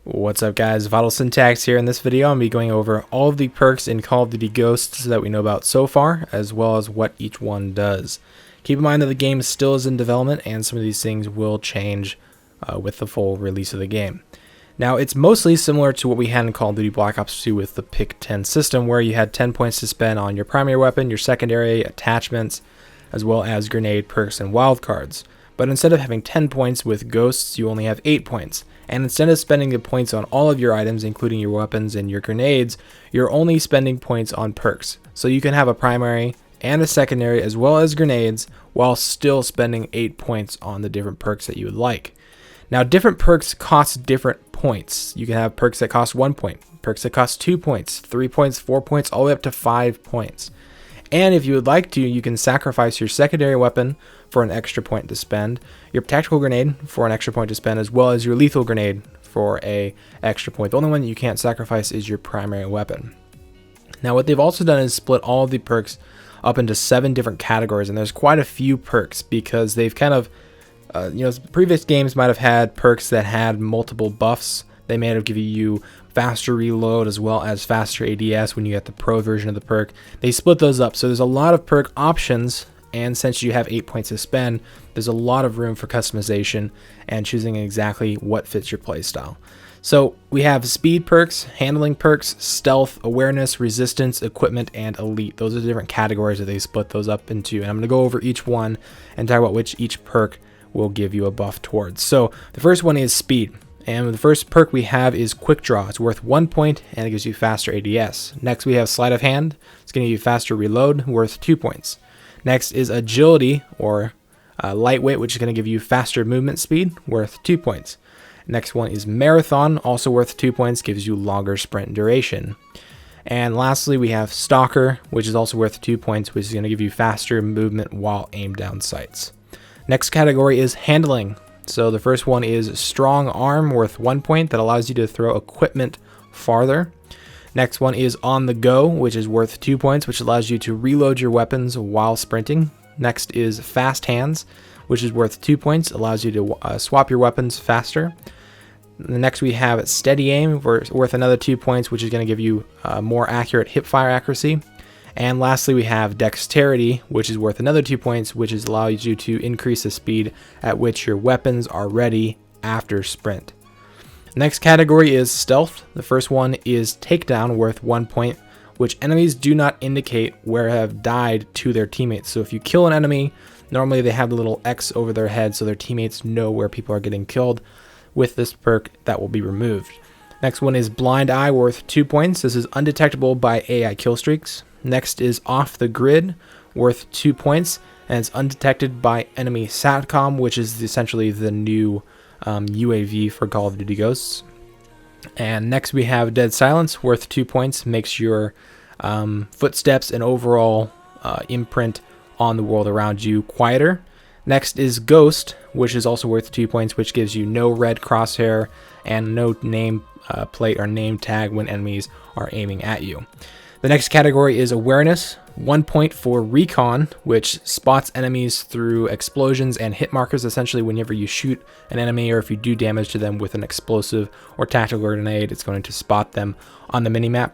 What's up guys, Vital Syntax here. In this video I'm going to be going over all of the perks in Call of Duty Ghosts that we know about so far, as well as what each one does. Keep in mind that the game still is in development and some of these things will change with the full release of the game. Now it's mostly similar to what we had in Call of Duty Black Ops 2 with the Pick 10 system, where you had 10 points to spend on your primary weapon, your secondary, attachments, as well as grenade, perks, and wildcards. But instead of having 10 points with Ghosts, you only have 8 points. And instead of spending the points on all of your items, including your weapons and your grenades, you're only spending points on perks. So you can have a primary and a secondary as well as grenades while still spending 8 points on the different perks that you would like. Now different perks cost different points. You can have perks that cost 1 point, perks that cost 2 points, 3 points, 4 points, all the way up to 5 points. And if you would like to, you can sacrifice your secondary weapon for an extra point to spend, your tactical grenade for an extra point to spend, as well as your lethal grenade for an extra point. The only one that you can't sacrifice is your primary weapon. Now what they've also done is split all of the perks up into 7 different categories, and there's quite a few perks because they've kind of, previous games might have had perks that had multiple buffs. They may have given you faster reload as well as faster ADS when you get the pro version of the perk. They split those up, so there's a lot of perk options, and since you have 8 points to spend, there's a lot of room for customization and choosing exactly what fits your playstyle. So we have speed perks, handling perks, stealth, awareness, resistance, equipment, and elite. Those are the different categories that they split those up into, and I'm going to go over each one and talk about which each perk will give you a buff towards. So the first one is speed. And the first perk we have is Quick Draw. It's worth 1 point and it gives you faster ADS. Next we have Sleight of Hand. It's going to give you faster reload, worth 2 points. Next is Agility, or Lightweight, which is going to give you faster movement speed, worth 2 points. Next one is Marathon, also worth 2 points, gives you longer sprint duration. And lastly we have Stalker, which is also worth 2 points, which is going to give you faster movement while aimed down sights. Next category is Handling. So the first one is Strong Arm, worth 1 point, that allows you to throw equipment farther. Next one is On the Go, which is worth 2 points, which allows you to reload your weapons while sprinting. Next is Fast Hands, which is worth 2 points, allows you to swap your weapons faster. Next we have Steady Aim, worth another 2 points, which is going to give you more accurate hipfire accuracy. And lastly we have Dexterity, which is worth another 2 points, which allows you to increase the speed at which your weapons are ready after sprint. Next category is Stealth. The first one is Takedown, worth 1 point, which enemies do not indicate where have died to their teammates. So if you kill an enemy, normally they have the little X over their head so their teammates know where people are getting killed. With this perk, that will be removed. Next one is Blind Eye, worth 2 points. This is undetectable by AI kill streaks. Next is Off the Grid, worth 2 points, and it's undetected by enemy SATCOM, which is essentially the new UAV for Call of Duty Ghosts. And next we have Dead Silence, worth 2 points, makes your footsteps and overall imprint on the world around you quieter. Next is Ghost, which is also worth 2 points, which gives you no red crosshair and no name plate or name tag when enemies are aiming at you. The next category is Awareness, 1 point for Recon, which spots enemies through explosions and hit markers. Essentially, whenever you shoot an enemy or if you do damage to them with an explosive or tactical grenade, it's going to spot them on the minimap.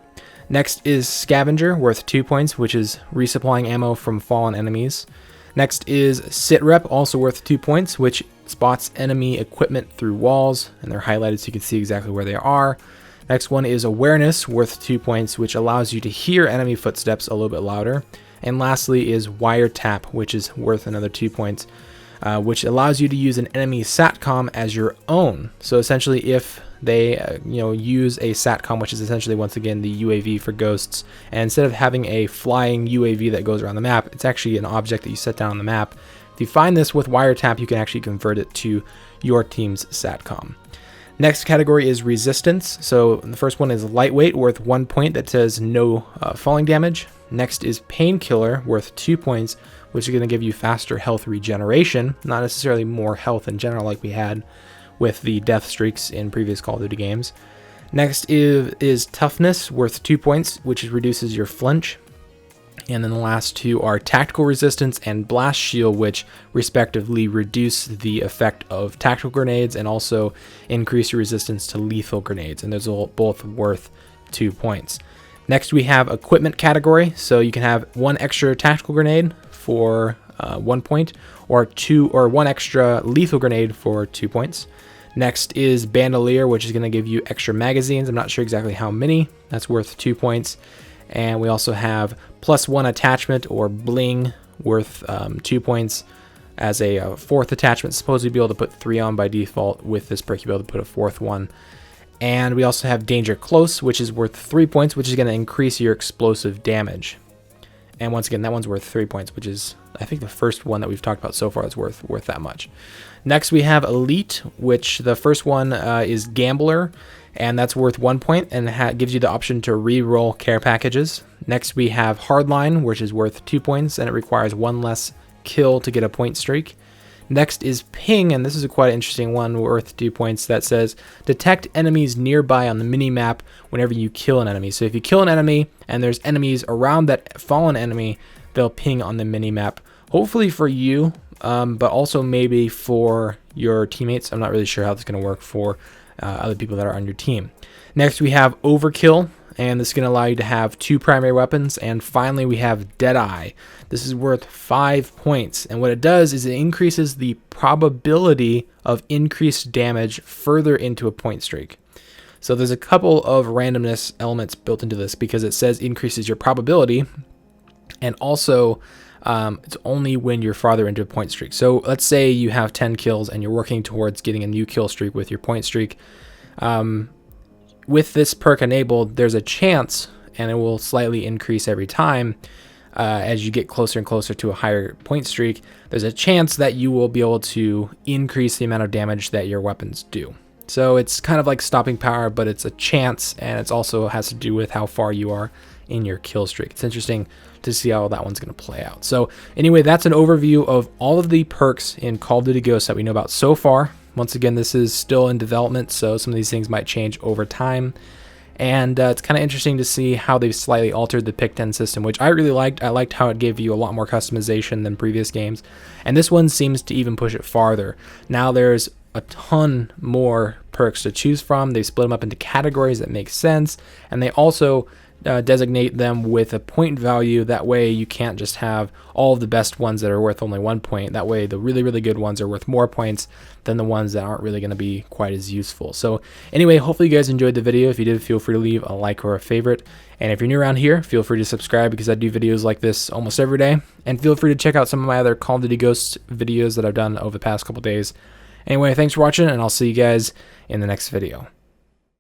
Next is Scavenger, worth 2 points, which is resupplying ammo from fallen enemies. Next is Sit Rep, also worth 2 points, which spots enemy equipment through walls, and they're highlighted so you can see exactly where they are. Next one is Awareness, worth 2 points, which allows you to hear enemy footsteps a little bit louder. And lastly is Wiretap, which is worth another 2 points, which allows you to use an enemy SATCOM as your own. So essentially if they use a SATCOM, which is essentially once again the UAV for Ghosts, and instead of having a flying UAV that goes around the map, it's actually an object that you set down on the map. If you find this with Wiretap, you can actually convert it to your team's SATCOM. Next category is Resistance. So the first one is Lightweight, worth 1 point, that says no falling damage. Next is Painkiller, worth 2 points, which is going to give you faster health regeneration, not necessarily more health in general like we had with the death streaks in previous Call of Duty games. Next is Toughness, worth 2 points, which reduces your flinch. And then the last two are Tactical Resistance and Blast Shield, which respectively reduce the effect of tactical grenades and also increase your resistance to lethal grenades. And those are both worth 2 points. Next, we have Equipment category. So you can have 1 extra tactical grenade for 1 point, or 1 extra lethal grenade for 2 points. Next is Bandolier, which is going to give you extra magazines. I'm not sure exactly how many. That's worth 2 points. And we also have +1 attachment or bling worth 2 points as a 4th attachment. Supposedly be able to put 3 on by default. With this perk, you'll be able to put a 4th one. And we also have Danger Close, which is worth 3 points, which is going to increase your explosive damage. And once again, that one's worth 3 points, which is, I think, the first one that we've talked about so far is worth that much. Next, we have Elite, which the first one is Gambler, and that's worth 1 point and gives you the option to re-roll care packages. Next, we have Hardline, which is worth 2 points, and it requires 1 less kill to get a point streak. Next is Ping, and this is a quite interesting one worth 2 points that says detect enemies nearby on the mini-map whenever you kill an enemy. So if you kill an enemy and there's enemies around that fallen enemy, they'll ping on the mini-map. Hopefully for you, but also maybe for your teammates. I'm not really sure how this is going to work for other people that are on your team. Next we have Overkill, and this is going to allow you to have 2 primary weapons. And finally we have Deadeye. This is worth 5 points, and what it does is it increases the probability of increased damage further into a point streak. So there's a couple of randomness elements built into this, because it says increases your probability, and also it's only when you're farther into a point streak. So let's say you have 10 kills and you're working towards getting a new kill streak with your point streak. With this perk enabled, there's a chance, and it will slightly increase every time as you get closer and closer to a higher point streak, there's a chance that you will be able to increase the amount of damage that your weapons do. So it's kind of like stopping power, but it's a chance, and it also has to do with how far you are in your kill streak. It's interesting to see how that one's going to play out. So anyway, that's an overview of all of the perks in Call of Duty Ghosts that we know about so far. Once again, this is still in development, so some of these things might change over time. And it's kind of interesting to see how they've slightly altered the pick 10 system, which I really liked. I liked how it gave you a lot more customization than previous games. And this one seems to even push it farther. Now there's a ton more perks to choose from. They split them up into categories that make sense. And they also designate them with a point value. That way you can't just have all of the best ones that are worth only 1 point. That way the really, really good ones are worth more points than the ones that aren't really going to be quite as useful. So anyway, hopefully you guys enjoyed the video. If you did, feel free to leave a like or a favorite. And if you're new around here, feel free to subscribe, because I do videos like this almost every day. And feel free to check out some of my other Call of Duty Ghosts videos that I've done over the past couple days. Anyway, thanks for watching, and I'll see you guys in the next video.